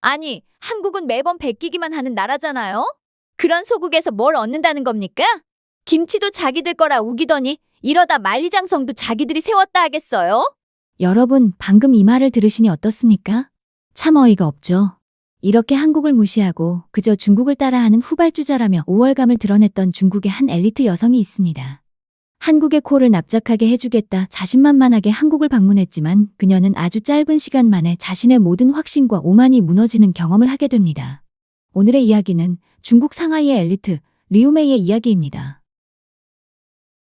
아니, 한국은 매번 베끼기만 하는 나라잖아요? 그런 소국에서 뭘 얻는다는 겁니까? 김치도 자기들 거라 우기더니 이러다 만리장성도 자기들이 세웠다 하겠어요? 여러분, 방금 이 말을 들으시니 어떻습니까? 참 어이가 없죠. 이렇게 한국을 무시하고 그저 중국을 따라하는 후발주자라며 우월감을 드러냈던 중국의 한 엘리트 여성이 있습니다. 한국의 코를 납작하게 해주겠다 자신만만하게 한국을 방문했지만 그녀는 아주 짧은 시간 만에 자신의 모든 확신과 오만이 무너지는 경험을 하게 됩니다. 오늘의 이야기는 중국 상하이의 엘리트 리우메이의 이야기입니다.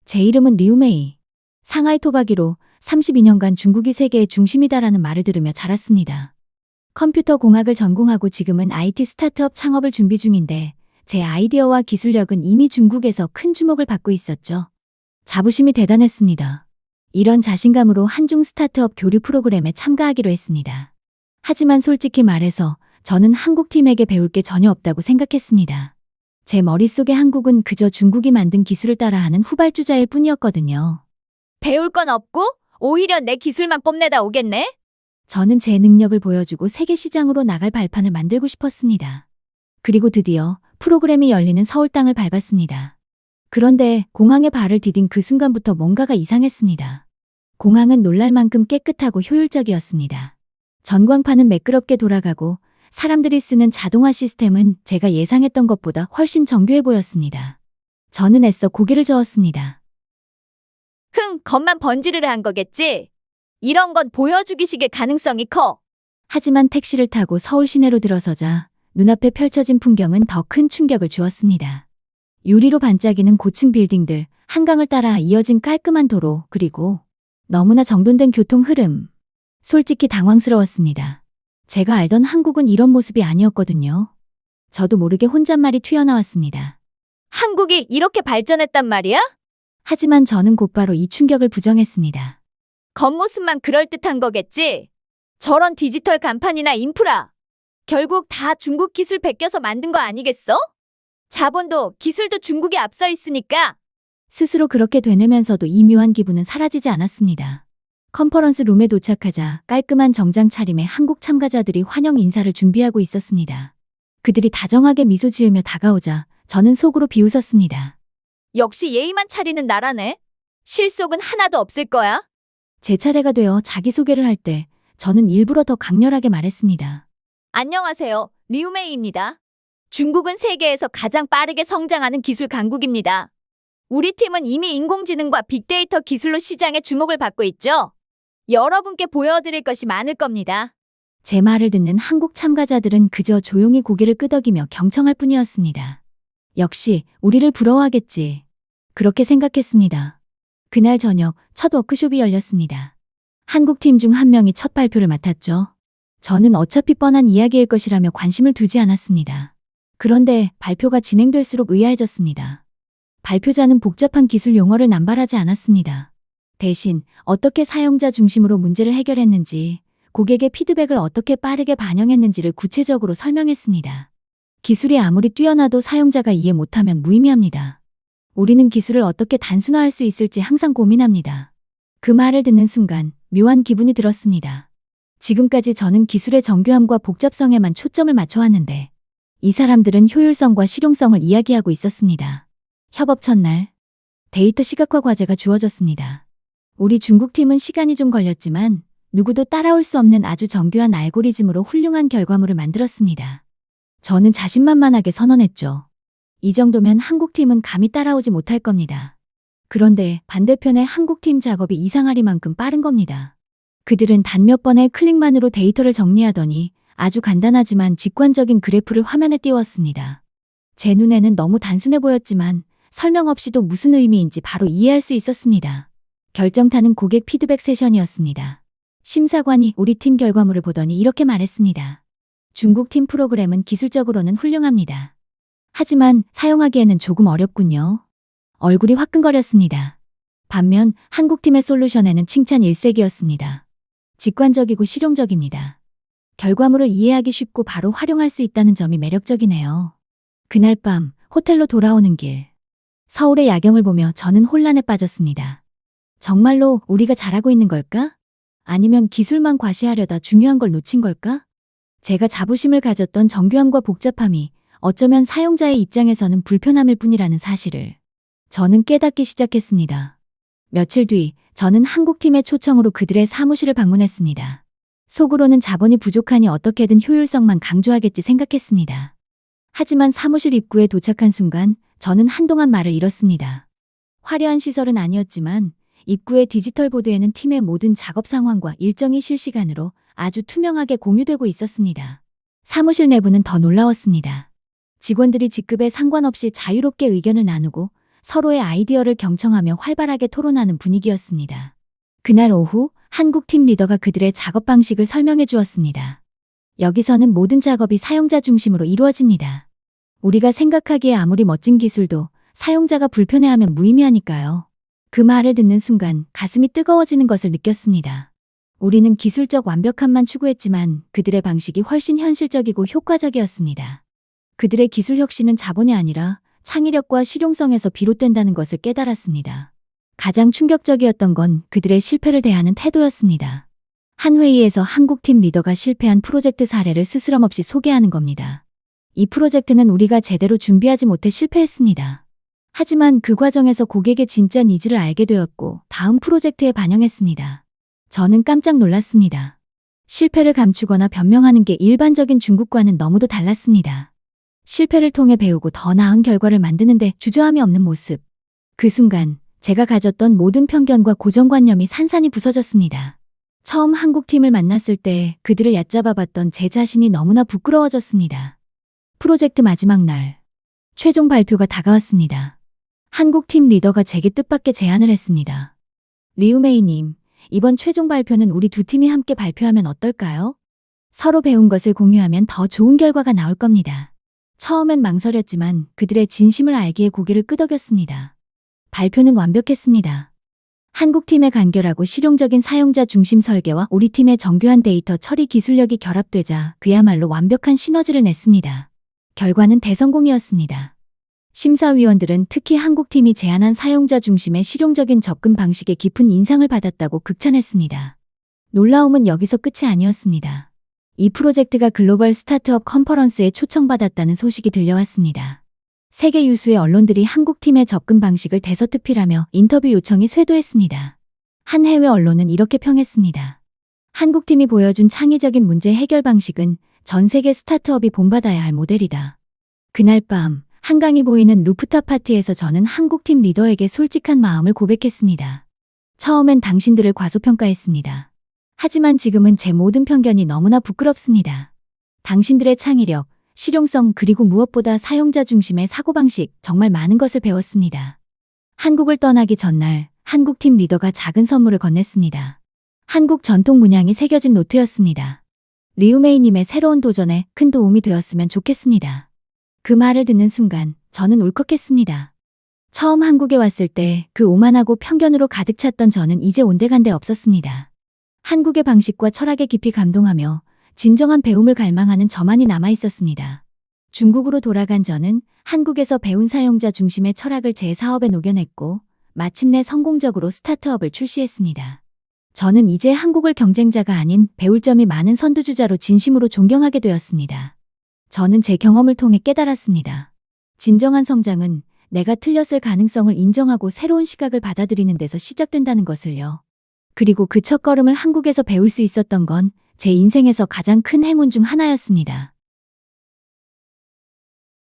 제 이름은 리우메이. 상하이 토박이로 32년간 중국이 세계의 중심이다라는 말을 들으며 자랐습니다. 컴퓨터 공학을 전공하고 지금은 IT 스타트업 창업을 준비 중인데 제 아이디어와 기술력은 이미 중국에서 큰 주목을 받고 있었죠. 자부심이 대단했습니다. 이런 자신감으로 한중 스타트업 교류 프로그램에 참가하기로 했습니다. 하지만 솔직히 말해서 저는 한국 팀에게 배울 게 전혀 없다고 생각했습니다. 제 머릿속의 한국은 그저 중국이 만든 기술을 따라하는 후발주자일 뿐이었거든요. 배울 건 없고 오히려 내 기술만 뽐내다 오겠네? 저는 제 능력을 보여주고 세계 시장으로 나갈 발판을 만들고 싶었습니다. 그리고 드디어 프로그램이 열리는 서울 땅을 밟았습니다. 그런데 공항에 발을 디딘 그 순간부터 뭔가가 이상했습니다. 공항은 놀랄 만큼 깨끗하고 효율적이었습니다. 전광판은 매끄럽게 돌아가고 사람들이 쓰는 자동화 시스템은 제가 예상했던 것보다 훨씬 정교해 보였습니다. 저는 애써 고개를 저었습니다. 겉만 번지르르 한 거겠지? 이런 건 보여주기식의 가능성이 커. 하지만 택시를 타고 서울 시내로 들어서자 눈앞에 펼쳐진 풍경은 더 큰 충격을 주었습니다. 유리로 반짝이는 고층 빌딩들, 한강을 따라 이어진 깔끔한 도로, 그리고 너무나 정돈된 교통 흐름. 솔직히 당황스러웠습니다. 제가 알던 한국은 이런 모습이 아니었거든요. 저도 모르게 혼잣말이 튀어나왔습니다. 한국이 이렇게 발전했단 말이야? 하지만 저는 곧바로 이 충격을 부정했습니다. 겉모습만 그럴듯한 거겠지? 저런 디지털 간판이나 인프라. 결국 다 중국 기술 베껴서 만든 거 아니겠어? 자본도 기술도 중국에 앞서 있으니까. 스스로 그렇게 되뇌면서도 이 묘한 기분은 사라지지 않았습니다. 컨퍼런스 룸에 도착하자 깔끔한 정장 차림의 한국 참가자들이 환영 인사를 준비하고 있었습니다. 그들이 다정하게 미소 지으며 다가오자 저는 속으로 비웃었습니다. 역시 예의만 차리는 나라네. 실속은 하나도 없을 거야. 제 차례가 되어 자기소개를 할 때 저는 일부러 더 강렬하게 말했습니다. 안녕하세요. 리우메이입니다. 중국은 세계에서 가장 빠르게 성장하는 기술 강국입니다. 우리 팀은 이미 인공지능과 빅데이터 기술로 시장에 주목을 받고 있죠. 여러분께 보여드릴 것이 많을 겁니다. 제 말을 듣는 한국 참가자들은 그저 조용히 고개를 끄덕이며 경청할 뿐이었습니다. 역시 우리를 부러워하겠지. 그렇게 생각했습니다. 그날 저녁 첫 워크숍이 열렸습니다. 한국 팀 중 한 명이 첫 발표를 맡았죠. 저는 어차피 뻔한 이야기일 것이라며 관심을 두지 않았습니다. 그런데 발표가 진행될수록 의아해졌습니다. 발표자는 복잡한 기술 용어를 남발하지 않았습니다. 대신 어떻게 사용자 중심으로 문제를 해결했는지, 고객의 피드백을 어떻게 빠르게 반영했는지를 구체적으로 설명했습니다. 기술이 아무리 뛰어나도 사용자가 이해 못하면 무의미합니다. 우리는 기술을 어떻게 단순화할 수 있을지 항상 고민합니다. 그 말을 듣는 순간 묘한 기분이 들었습니다. 지금까지 저는 기술의 정교함과 복잡성에만 초점을 맞춰왔는데 이 사람들은 효율성과 실용성을 이야기하고 있었습니다. 협업 첫날, 데이터 시각화 과제가 주어졌습니다. 우리 중국팀은 시간이 좀 걸렸지만 누구도 따라올 수 없는 아주 정교한 알고리즘으로 훌륭한 결과물을 만들었습니다. 저는 자신만만하게 선언했죠. 이 정도면 한국팀은 감히 따라오지 못할 겁니다. 그런데 반대편의 한국팀 작업이 이상하리만큼 빠른 겁니다. 그들은 단 몇 번의 클릭만으로 데이터를 정리하더니 아주 간단하지만 직관적인 그래프를 화면에 띄웠습니다. 제 눈에는 너무 단순해 보였지만 설명 없이도 무슨 의미인지 바로 이해할 수 있었습니다. 결정타는 고객 피드백 세션이었습니다. 심사관이 우리 팀 결과물을 보더니 이렇게 말했습니다. 중국 팀 프로그램은 기술적으로는 훌륭합니다. 하지만 사용하기에는 조금 어렵군요. 얼굴이 화끈거렸습니다. 반면 한국팀의 솔루션에는 칭찬 일색이었습니다. 직관적이고 실용적입니다. 결과물을 이해하기 쉽고 바로 활용할 수 있다는 점이 매력적이네요. 그날 밤 호텔로 돌아오는 길. 서울의 야경을 보며 저는 혼란에 빠졌습니다. 정말로 우리가 잘하고 있는 걸까? 아니면 기술만 과시하려다 중요한 걸 놓친 걸까? 제가 자부심을 가졌던 정교함과 복잡함이 어쩌면 사용자의 입장에서는 불편함일 뿐이라는 사실을 저는 깨닫기 시작했습니다. 며칠 뒤 저는 한국팀의 초청으로 그들의 사무실을 방문했습니다. 속으로는 자본이 부족하니 어떻게든 효율성만 강조하겠지 생각했습니다. 하지만 사무실 입구에 도착한 순간 저는 한동안 말을 잃었습니다. 화려한 시설은 아니었지만 입구의 디지털 보드에는 팀의 모든 작업 상황과 일정이 실시간으로 아주 투명하게 공유되고 있었습니다. 사무실 내부는 더 놀라웠습니다. 직원들이 직급에 상관없이 자유롭게 의견을 나누고 서로의 아이디어를 경청하며 활발하게 토론하는 분위기였습니다. 그날 오후 한국팀 리더가 그들의 작업 방식을 설명해 주었습니다. 여기서는 모든 작업이 사용자 중심으로 이루어집니다. 우리가 생각하기에 아무리 멋진 기술도 사용자가 불편해하면 무의미하니까요. 그 말을 듣는 순간 가슴이 뜨거워지는 것을 느꼈습니다. 우리는 기술적 완벽함만 추구했지만 그들의 방식이 훨씬 현실적이고 효과적이었습니다. 그들의 기술 혁신은 자본이 아니라 창의력과 실용성에서 비롯된다는 것을 깨달았습니다. 가장 충격적이었던 건 그들의 실패를 대하는 태도였습니다. 한 회의에서 한국팀 리더가 실패한 프로젝트 사례를 스스럼없이 소개하는 겁니다. 이 프로젝트는 우리가 제대로 준비하지 못해 실패했습니다. 하지만 그 과정에서 고객의 진짜 니즈를 알게 되었고 다음 프로젝트에 반영했습니다. 저는 깜짝 놀랐습니다. 실패를 감추거나 변명하는 게 일반적인 중국과는 너무도 달랐습니다. 실패를 통해 배우고 더 나은 결과를 만드는데 주저함이 없는 모습. 그 순간 제가 가졌던 모든 편견과 고정관념이 산산이 부서졌습니다. 처음 한국팀을 만났을 때 그들을 얕잡아봤던 제 자신이 너무나 부끄러워졌습니다. 프로젝트 마지막 날, 최종 발표가 다가왔습니다. 한국팀 리더가 제게 뜻밖의 제안을 했습니다. 리우메이님, 이번 최종 발표는 우리 두 팀이 함께 발표하면 어떨까요? 서로 배운 것을 공유하면 더 좋은 결과가 나올 겁니다. 처음엔 망설였지만 그들의 진심을 알기에 고개를 끄덕였습니다. 발표는 완벽했습니다. 한국팀의 간결하고 실용적인 사용자 중심 설계와 우리 팀의 정교한 데이터 처리 기술력이 결합되자 그야말로 완벽한 시너지를 냈습니다. 결과는 대성공이었습니다. 심사위원들은 특히 한국팀이 제안한 사용자 중심의 실용적인 접근 방식에 깊은 인상을 받았다고 극찬했습니다. 놀라움은 여기서 끝이 아니었습니다. 이 프로젝트가 글로벌 스타트업 컨퍼런스에 초청받았다는 소식이 들려왔습니다. 세계 유수의 언론들이 한국팀의 접근 방식을 대서특필하며 인터뷰 요청이 쇄도했습니다. 한 해외 언론은 이렇게 평했습니다. 한국팀이 보여준 창의적인 문제 해결 방식은 전 세계 스타트업이 본받아야 할 모델이다. 그날 밤 한강이 보이는 루프탑 파티에서 저는 한국팀 리더에게 솔직한 마음을 고백했습니다. 처음엔 당신들을 과소평가했습니다. 하지만 지금은 제 모든 편견이 너무나 부끄럽습니다. 당신들의 창의력, 실용성 그리고 무엇보다 사용자 중심의 사고방식 정말 많은 것을 배웠습니다. 한국을 떠나기 전날 한국팀 리더가 작은 선물을 건넸습니다. 한국 전통 문양이 새겨진 노트였습니다. 리우메이님의 새로운 도전에 큰 도움이 되었으면 좋겠습니다. 그 말을 듣는 순간 저는 울컥했습니다. 처음 한국에 왔을 때 그 오만하고 편견으로 가득 찼던 저는 이제 온데간데 없었습니다. 한국의 방식과 철학에 깊이 감동하며 진정한 배움을 갈망하는 저만이 남아있었습니다. 중국으로 돌아간 저는 한국에서 배운 사용자 중심의 철학을 제 사업에 녹여냈고 마침내 성공적으로 스타트업을 출시했습니다. 저는 이제 한국을 경쟁자가 아닌 배울 점이 많은 선두주자로 진심으로 존경하게 되었습니다. 저는 제 경험을 통해 깨달았습니다. 진정한 성장은 내가 틀렸을 가능성을 인정하고 새로운 시각을 받아들이는 데서 시작된다는 것을요. 그리고 그 첫걸음을 한국에서 배울 수 있었던 건 제 인생에서 가장 큰 행운 중 하나였습니다.